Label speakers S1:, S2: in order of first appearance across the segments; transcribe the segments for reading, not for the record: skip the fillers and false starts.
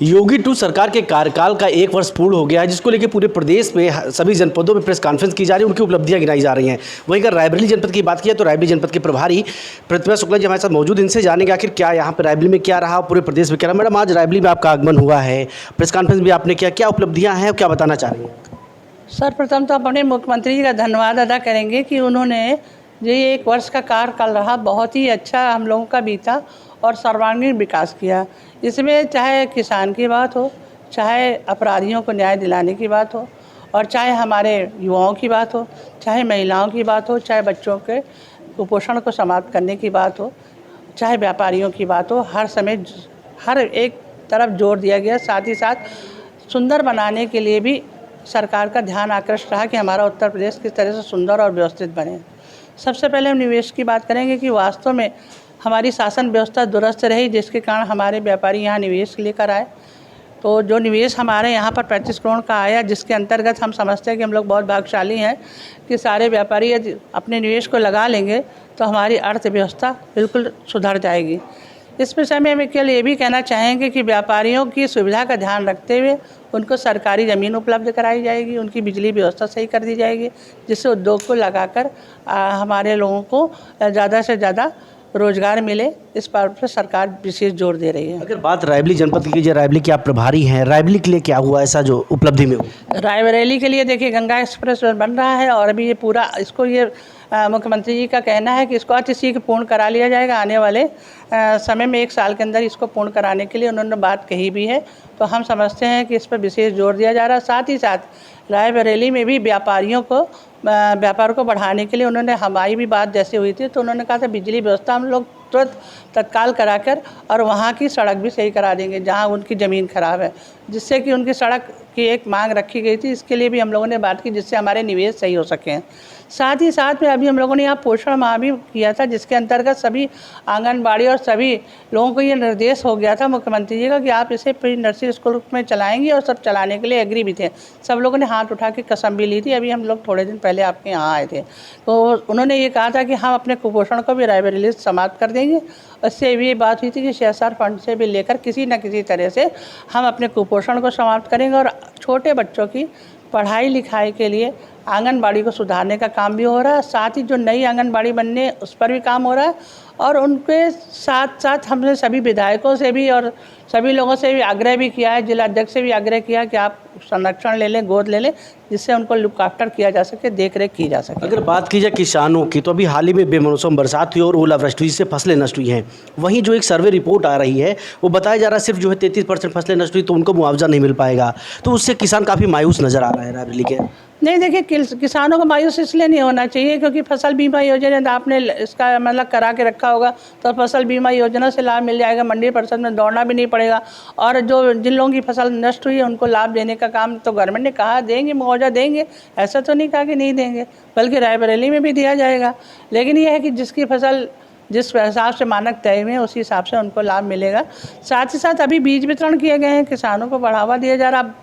S1: योगी to सरकार के कार्यकाल का 1 वर्ष पूर्ण हो गया है, जिसको लेकर पूरे प्रदेश में सभी जनपदों में प्रेस कॉन्फ्रेंस की जा रही है, उनकी उपलब्धियां गिनाई जा रही हैं। वहीं अगर रायबरेली जनपद की बात की तो रायबरेली जनपद के प्रभारी प्रतिभा शुक्ला जी हमारे साथ मौजूद, इनसे जानेंगे आखिर क्या यहाँ पर रायबरेली में क्या रहा, पूरे प्रदेश में क्या रहा। मैडम, आज रायबरेली में आपका आगमन हुआ है, प्रेस कॉन्फ्रेंस भी आपने किया, क्या उपलब्धियाँ हैं, क्या बताना चाह रही हैं?
S2: सर्वप्रथम तो अपने मुख्यमंत्री जी का धन्यवाद अदा करेंगे कि उन्होंने ये 1 वर्ष का कार्यकाल रहा, बहुत ही अच्छा हम लोगों का बीता और सर्वांगीण विकास किया। इसमें चाहे किसान की बात हो, चाहे अपराधियों को न्याय दिलाने की बात हो, और चाहे हमारे युवाओं की बात हो, चाहे महिलाओं की बात हो, चाहे बच्चों के कुपोषण को समाप्त करने की बात हो, चाहे व्यापारियों की बात हो, हर समय हर एक तरफ जोर दिया गया। साथ ही साथ सुंदर बनाने के लिए भी सरकार का ध्यान आकृष्ट रहा कि हमारा उत्तर प्रदेश किस तरह से सुंदर और व्यवस्थित बने। सबसे पहले हम निवेश की बात करेंगे कि वास्तव में हमारी शासन व्यवस्था दुरुस्त रही, जिसके कारण हमारे व्यापारी यहाँ निवेश लेकर आए। तो जो निवेश हमारे यहाँ पर 35 करोड़ का आया, जिसके अंतर्गत हम समझते हैं कि हम लोग बहुत भाग्यशाली हैं कि सारे व्यापारी यदि अपने निवेश को लगा लेंगे तो हमारी अर्थव्यवस्था बिल्कुल सुधर जाएगी। इस विषय में हम केवल ये भी कहना चाहेंगे कि व्यापारियों की सुविधा का ध्यान रखते हुए उनको सरकारी ज़मीन उपलब्ध कराई जाएगी, उनकी बिजली व्यवस्था सही कर दी जाएगी, जिससे उद्योग को लगाकर हमारे लोगों को ज़्यादा से ज़्यादा रोजगार मिले। इस पर सरकार विशेष जोर दे रही है।
S1: अगर बात रायबरेली जनपद की कीजिए, रायबरेली के आप प्रभारी हैं, रायबरेली के लिए क्या हुआ ऐसा जो उपलब्धि में हुआ?
S2: रायबरेली के लिए देखिए, गंगा एक्सप्रेस बन रहा है और अभी ये पूरा इसको ये मुख्यमंत्री जी का कहना है कि इसको अति शीघ्र पूर्ण करा लिया जाएगा। आने वाले समय में 1 साल के अंदर इसको पूर्ण कराने के लिए उन्होंने बात कही भी है। तो हम समझते हैं कि इस पर विशेष जोर दिया जा रहा है। साथ ही साथ रायबरेली में भी व्यापारियों को व्यापार को बढ़ाने के लिए उन्होंने, हमारी भी बात जैसे हुई थी तो उन्होंने कहा था बिजली व्यवस्था हम लोग तुरंत तत्काल कराकर और वहाँ की सड़क भी सही करा देंगे जहाँ उनकी ज़मीन ख़राब है, जिससे कि उनकी सड़क की एक मांग रखी गई थी। इसके लिए भी हम लोगों ने बात की, जिससे हमारे निवेश सही हो सकें। साथ ही साथ में अभी हम लोगों ने यहाँ पोषण माह भी किया था, जिसके अंतर्गत सभी आंगनबाड़ी और सभी लोगों को ये निर्देश हो गया था मुख्यमंत्री जी का कि आप इसे प्री नर्सरी स्कूल में चलाएंगे, और सब चलाने के लिए एग्री भी थे। सब लोगों ने हाथ उठा के कसम भी ली थी। अभी हम लोग थोड़े दिन पहले आपके यहाँ आए थे तो उन्होंने ये कहा था कि हम अपने कुपोषण को भी रायबरेली से समाप्त कर देंगे। उससे भी ये बात हुई थी कि CSR फंड से भी लेकर किसी न किसी तरह से हम अपने कुपोषण को समाप्त करेंगे, और छोटे बच्चों की पढ़ाई लिखाई के लिए आंगनबाड़ी को सुधारने का काम भी हो रहा है। साथ ही जो नई आंगनबाड़ी बनने उस पर भी काम हो रहा है, और उनके साथ साथ हमने सभी विधायकों से भी और सभी लोगों से भी आग्रह भी किया है, जिला अध्यक्ष से भी आग्रह किया कि आप संरक्षण ले लें, गोद ले लें, जिससे उनको लुक आफ्टर किया जा सके, देख रेख की जा सके।
S1: अगर बात की जाए किसानों की, तो अभी हाल ही में बेमौसम बरसात हुई और ओलावृष्टि से फसलें नष्ट हुई हैं। वहीं जो एक सर्वे रिपोर्ट आ रही है वो बताया जा रहा है सिर्फ जो है 33% फसलें नष्ट हुई, तो उनको मुआवजा नहीं मिल पाएगा। तो उससे किसान काफ़ी मायूस नज़र आ रहा है रायबरेली के।
S2: नहीं, देखिए किसानों को मायूस इसलिए नहीं होना चाहिए क्योंकि फसल बीमा योजना आपने इसका मतलब करा के रखा होगा, तो फसल बीमा योजना से लाभ मिल जाएगा। मंडी परिषद में दौड़ना भी नहीं पड़ेगा, और जो जिन लोगों की फसल नष्ट हुई है उनको लाभ देने का काम तो गवर्नमेंट ने कहा देंगे, मुआवजा देंगे, ऐसा तो नहीं कहा कि नहीं देंगे, बल्कि रायबरेली में भी दिया जाएगा। लेकिन यह है कि जिसकी फसल जिस हिसाब से मानक तय हुए हैं उसी हिसाब से उनको लाभ मिलेगा। साथ ही साथ अभी बीज वितरण किए गए हैं, किसानों को बढ़ावा दिया जा रहा।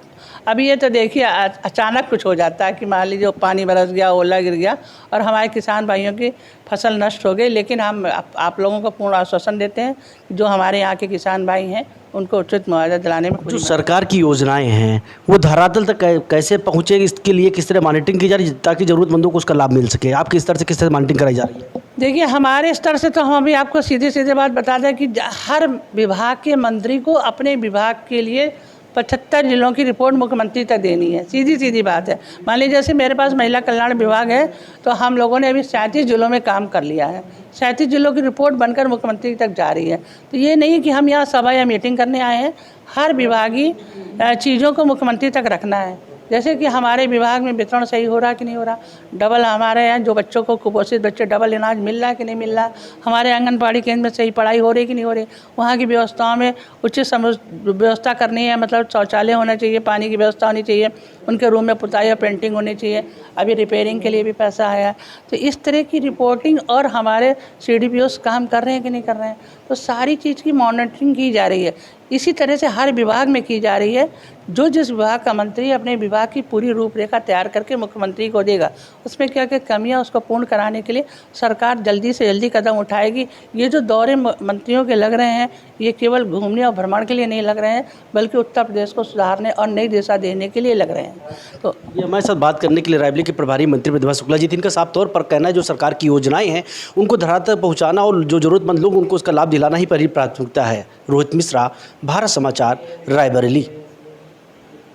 S2: अभी ये तो देखिए अचानक कुछ हो जाता है कि मान लीजिए पानी बरस गया, ओला गिर गया और हमारे किसान भाइयों की फसल नष्ट हो गई, लेकिन हम आप लोगों को पूर्ण आश्वासन देते हैं कि जो हमारे यहाँ के किसान भाई हैं उनको उचित मुआवजा दिलाने में
S1: जो सरकार की योजनाएं हैं वो धरातल तक कैसे पहुँचे, इसके लिए किस तरह मॉनिटरिंग की जा रही है ताकि ज़रूरतमंदों को उसका लाभ मिल सके? आप किस तरह मॉनिटरिंग कराई जा रही है?
S2: देखिए, हमारे स्तर से तो हम अभी आपको सीधे बात बता दें कि हर विभाग के मंत्री को अपने विभाग के लिए 75 जिलों की रिपोर्ट मुख्यमंत्री तक देनी है। सीधी बात है। मान लीजिए जैसे मेरे पास महिला कल्याण विभाग है, तो हम लोगों ने अभी 37 जिलों में काम कर लिया है। 37 जिलों की रिपोर्ट बनकर मुख्यमंत्री तक जा रही है। तो ये नहीं कि हम यहाँ सभा या मीटिंग करने आए हैं, हर विभागीय चीज़ों को मुख्यमंत्री तक रखना है। जैसे कि हमारे विभाग में वितरण सही हो रहा कि नहीं हो रहा, डबल हमारे यहाँ जो बच्चों को कुपोषित बच्चे डबल अनाज मिल रहा है कि नहीं मिल रहा, हमारे आंगनबाड़ी केंद्र में सही पढ़ाई हो रही कि नहीं हो रही, वहाँ की व्यवस्थाओं में उचित व्यवस्था करनी है, मतलब शौचालय होना चाहिए, पानी की व्यवस्था होनी चाहिए, उनके रूम में पुताई और पेंटिंग होनी चाहिए, अभी रिपेयरिंग के लिए भी पैसा आया। तो इस तरह की रिपोर्टिंग और हमारे CDPOs काम कर रहे हैं कि नहीं कर रहे हैं, तो सारी चीज़ की मॉनिटरिंग की जा रही है। इसी तरह से हर विभाग में की जा रही है। जो जिस विभाग का मंत्री अपने विभाग की पूरी रूपरेखा तैयार करके मुख्यमंत्री को देगा, उसमें क्या क्या कमियां उसको पूर्ण कराने के लिए सरकार जल्दी से जल्दी कदम उठाएगी। ये जो दौरे मंत्रियों के लग रहे हैं, ये केवल घूमने और भ्रमण के लिए नहीं लग रहे हैं, बल्कि उत्तर प्रदेश को सुधारने और नई दिशा देने के लिए लग रहे हैं। तो
S1: ये हमारे साथ बात करने के लिए रायबरेली के प्रभारी मंत्री प्रतिभा शुक्ला जी थी। इनका साफ तौर पर कहना है जो सरकार की योजनाएं हैं उनको धरातल तक पहुंचाना और जो जरूरतमंद लोग उनको उसका लाभ दिलाना ही पहली प्राथमिकता है। रोहित मिश्रा, भारत समाचार, रायबरेली।